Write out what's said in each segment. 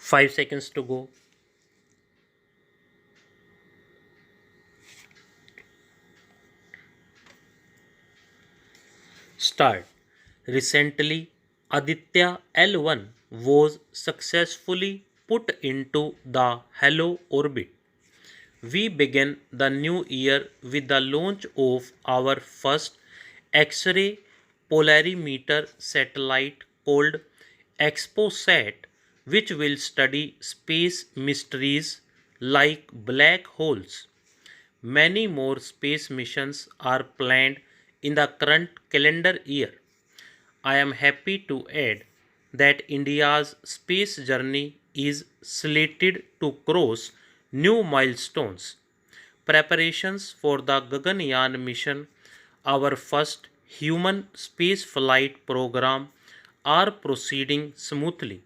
5 seconds to go. Start. Recently, Aditya L1 was successfully put into the Hello orbit. We began the new year with the launch of our first X-ray polarimeter satellite called ExpoSat, which will study space mysteries like black holes. Many more space missions are planned in the current calendar year. I am happy to add that India's space journey is slated to cross new milestones. Preparations for the Gaganyaan mission, our first human space flight program, are proceeding smoothly.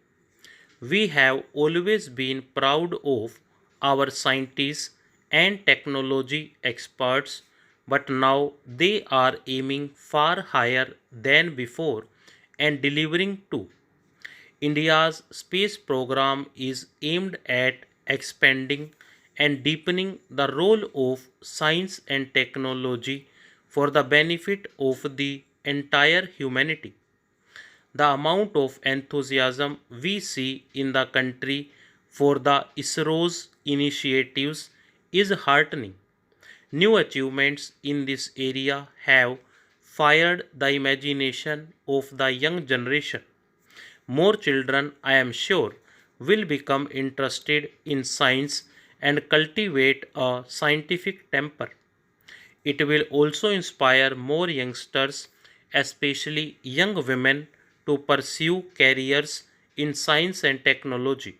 We have always been proud of our scientists and technology experts, but now they are aiming far higher than before and delivering too. India's space program is aimed at expanding and deepening the role of science and technology for the benefit of the entire humanity. The amount of enthusiasm we see in the country for the ISRO's initiatives is heartening. New achievements in this area have fired the imagination of the young generation. More children, I am sure, will become interested in science and cultivate a scientific temper. It will also inspire more youngsters, especially young women, to pursue careers in science and technology.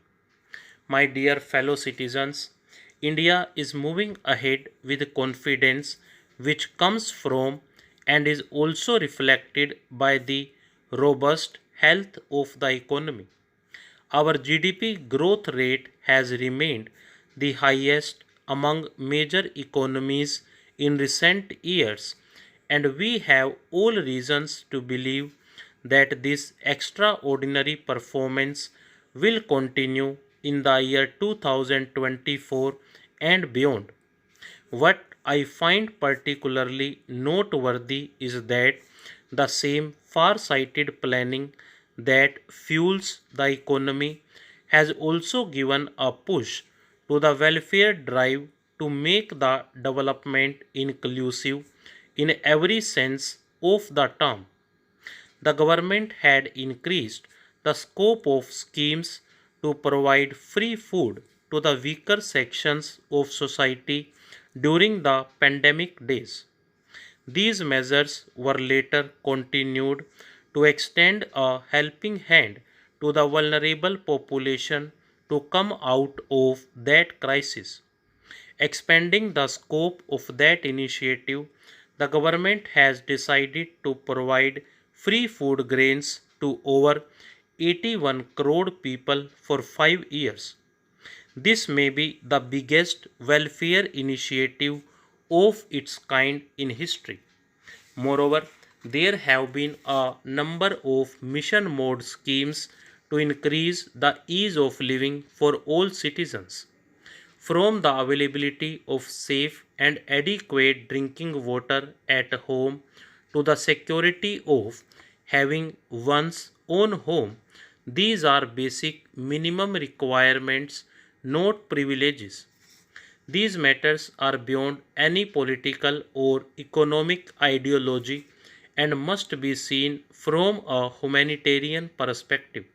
My dear fellow citizens, India is moving ahead with confidence which comes from and is also reflected by the robust health of the economy. Our GDP growth rate has remained the highest among major economies in recent years, and we have all reasons to believe that this extraordinary performance will continue in the year 2024 and beyond. What I find particularly noteworthy is that the same far sighted planning that fuels the economy has also given a push to the welfare drive to make the development inclusive in every sense of the term. The government had increased the scope of schemes to provide free food to the weaker sections of society during the pandemic days. These measures were later continued to extend a helping hand to the vulnerable population to come out of that crisis. Expanding the scope of that initiative, the government has decided to provide free food grains to over 81 crore people for 5 years. This may be the biggest welfare initiative of its kind in history. Moreover, there have been a number of mission mode schemes to increase the ease of living for all citizens. From the availability of safe and adequate drinking water at home to the security of having one's own home, these are basic minimum requirements, not privileges. These matters are beyond any political or economic ideology and must be seen from a humanitarian perspective.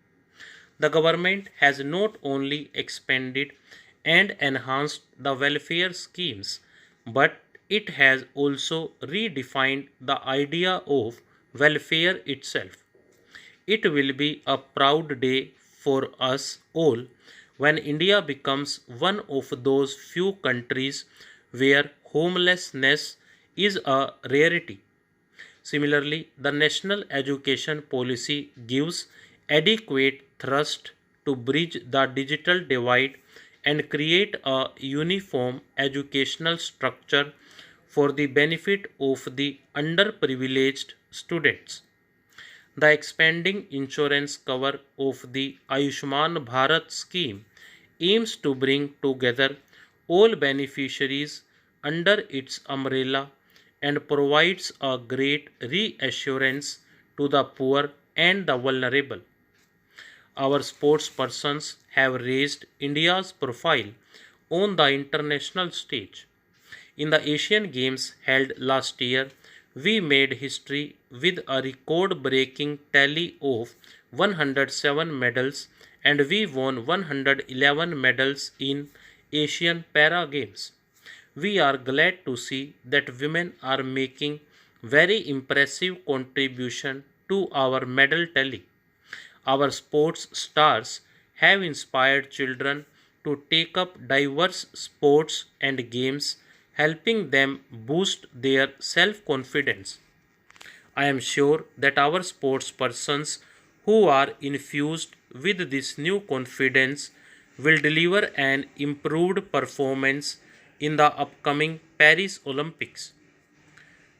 The government has not only expanded and enhanced the welfare schemes, but it has also redefined the idea of welfare itself. It will be a proud day for us all when India becomes one of those few countries where homelessness is a rarity. Similarly, the national education policy gives adequate thrust to bridge the digital divide and create a uniform educational structure for the benefit of the underprivileged students. The expanding insurance cover of the Ayushman Bharat scheme aims to bring together all beneficiaries under its umbrella and provides a great reassurance to the poor and the vulnerable. Our sportspersons have raised India's profile on the international stage. In the Asian Games held last year, we made history with a record breaking tally of 107 medals and we won 111 medals in Asian Para Games. We are glad to see that women are making very impressive contribution to our medal tally. Our sports stars have inspired children to take up diverse sports and games, helping them boost their self confidence. I am sure that our sports persons who are infused with this new confidence will deliver an improved performance in the upcoming Paris Olympics.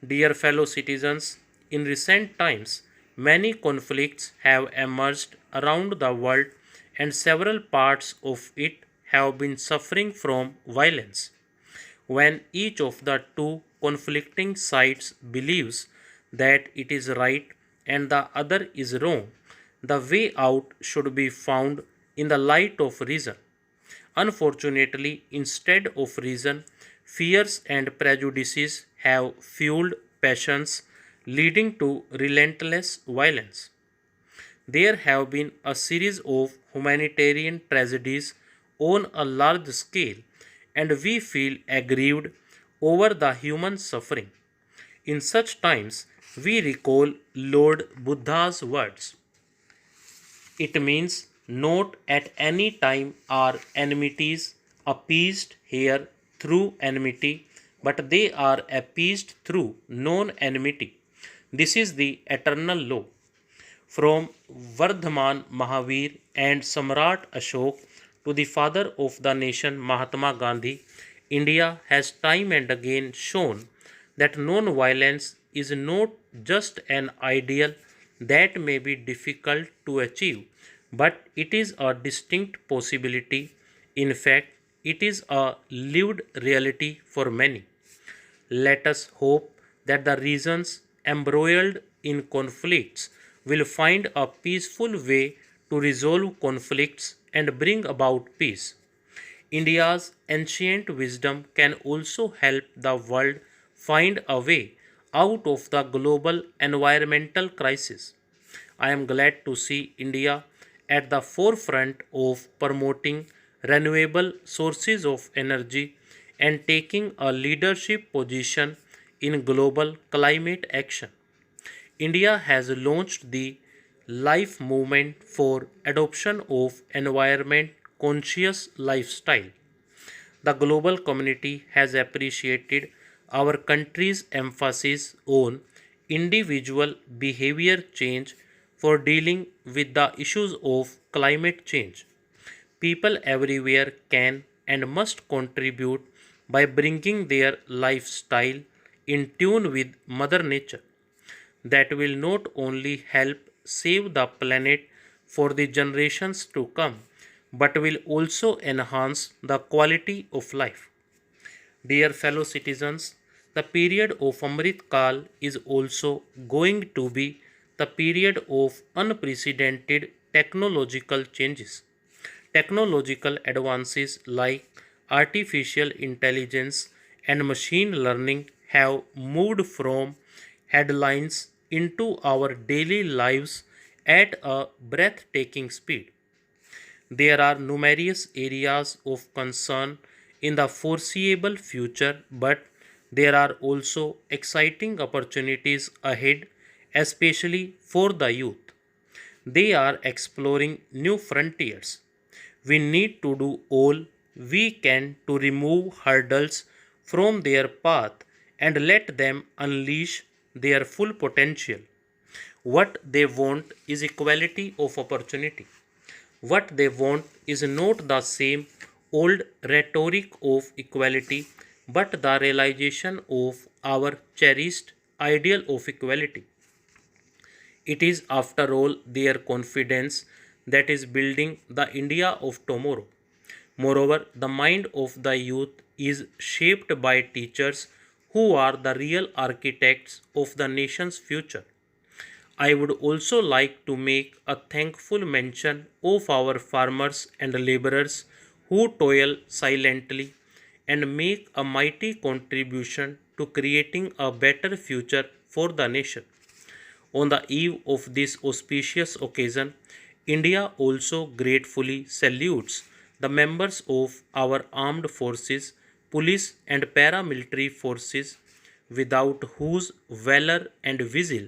Dear fellow citizens, in recent times, many conflicts have emerged around the world and several parts of it have been suffering from violence. When each of the two conflicting sides believes that it is right and the other is wrong, the way out should be found in the light of reason. Unfortunately, instead of reason, fears and prejudices have fueled passions, leading to relentless violence. There have been a series of humanitarian tragedies on a large scale, and we feel aggrieved over the human suffering. In such times, we recall Lord Buddha's words. It means not at any time are enmities appeased here through enmity, but they are appeased through non enmity. This is the eternal law. From Vardhaman Mahavir and Samrat Ashok to the father of the nation Mahatma Gandhi, India has time and again shown that non violence is not just an ideal that may be difficult to achieve, but it is a distinct possibility. In fact, it is a lived reality for many. Let us hope that the regions embroiled in conflicts will find a peaceful way to resolve conflicts and bring about peace. India's ancient wisdom can also help the world find a way out of the global environmental crisis. I am glad to see India at the forefront of promoting renewable sources of energy and taking a leadership position in global climate action. India has launched the Life Movement for adoption of environment conscious lifestyle. The global community has appreciated our country's emphasis on individual behavior change for dealing with the issues of climate change. People everywhere can and must contribute by bringing their lifestyle in tune with Mother Nature. That will not only help save the planet for the generations to come, but will also enhance the quality of life. Dear fellow citizens, the period of Amrit Kal is also going to be the period of unprecedented technological changes. Technological advances like artificial intelligence and machine learning have moved from headlines into our daily lives at a breathtaking speed. There are numerous areas of concern in the foreseeable future, but there are also exciting opportunities ahead, especially for the youth. They are exploring new frontiers. We need to do all we can to remove hurdles from their path and let them unleash their full potential. What they want is equality of opportunity. What they want is not the same old rhetoric of equality, but the realization of our cherished ideal of equality. It is, after all, their confidence that is building the India of tomorrow. Moreover, the mind of the youth is shaped by teachers who are the real architects of the nation's future. I would also like to make a thankful mention of our farmers and laborers who toil silently and make a mighty contribution to creating a better future for the nation. On the eve of this auspicious occasion, India also gratefully salutes the members of our armed forces, police, and paramilitary forces, without whose valor and vigil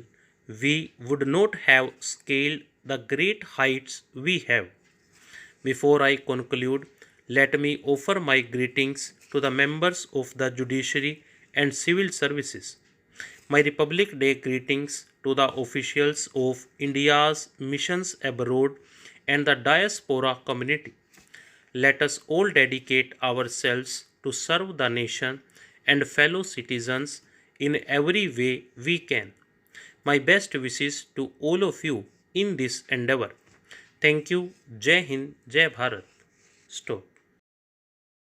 we would not have scaled the great heights we have. Before I conclude, let me offer my greetings to the members of the judiciary and civil services. My Republic Day greetings to the officials of India's missions abroad and the diaspora community. Let us all dedicate ourselves to serve the nation and fellow citizens in every way we can. My best wishes to all of you in this endeavor. Thank you. Jai Hind, Jai Bharat. Stop.